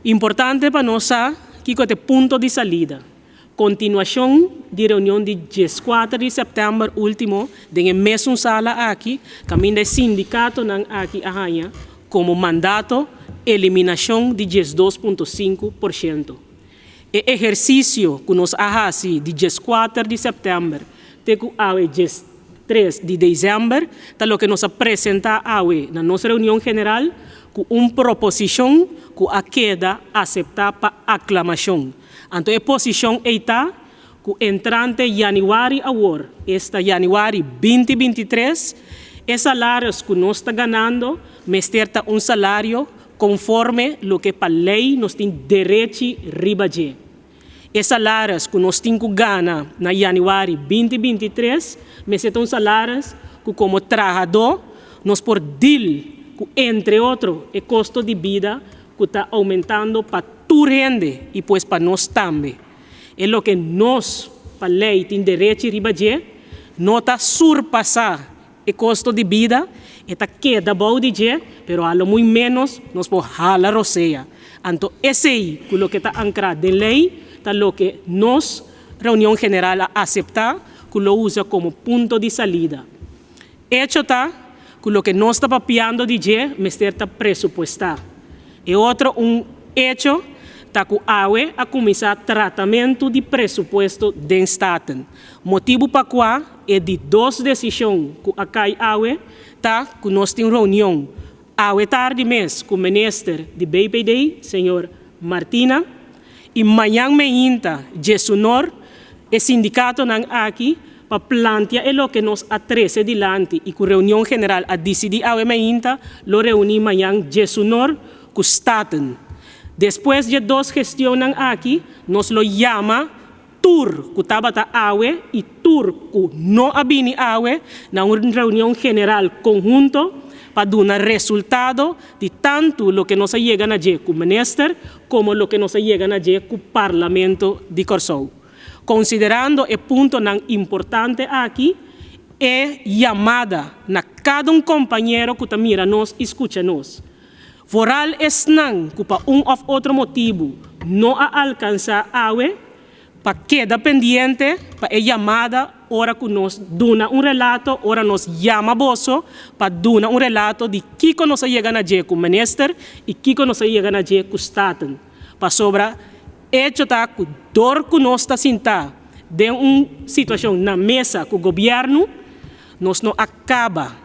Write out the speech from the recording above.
Importante para nós que é o ponto de saída. Continuação de reunião de 4 de setembro último, em mesma sala aqui, caminho do sindicato aqui arranha, como mandato, eliminação de 2,5%. O exercício que nós fazemos de 4 de setembro, até que 3 de dezembro, é o que nós apresentamos na nossa reunião general, com uma proposição que a queda aceitar para aclamação. Então, a posição está que entrante januário agora, este januário 2023, os salários que nós estamos ganhando, mesterta um salário conforme o que a lei nós tem direito a ribager. Os salários que nós temos que ganhar na januário 2023, mesterta um salário que como trabalhador, nós por deal, entre outros, o custo de vida que está aumentando para tu rende e pues para nós também. É o que nós, para a lei, tem direito a ribager, não está surpassar o custo de vida, está queda bom de dia, pero a lo muito menos nós podemos jalar roceia. Então, esse aí, o que está ancrado em lei, está o que nós, reunião general, aceitar, que lo usa como ponto de saída. Hecho está, que o que nós estamos papiando de dia, mas está presupuestar. E outro, hecho, está que a começar tratamento de presupuesto do Estado. Motivo para qual é de 2 decisões que a CAI está que nós temos reunião tarde mês com o ministro de BPD, senhor Martina, e amanhã meinta, Jesunor, o sindicato aqui, para plantear o que nos atrese dilante e com a reunião general a decidir a meinta, lo reunir amanhã Jesunor com o Estado. Depois de 2 gestiones aqui, nós lo chama tour que estava e tour que não abini na uma reunião general conjunto para dar resultado de tanto o que nós chega a ver com o ministro como o que nós chega a ver com o parlamento de Corsou. Considerando o ponto importante aqui, é chamada na cada companheiro que mira nós, escuta nós. Foral não, que por ou outro motivo não alcança para queda pendiente, para a chamada, hora que nós damos relato, hora nós chama bosso, para dar relato de que nós chegamos a ver com o ministro e que nós chegamos a ver com o Estado. Para sobra, hecho está que dor que nós está sentado de uma situação na mesa com o governo, nós não acaba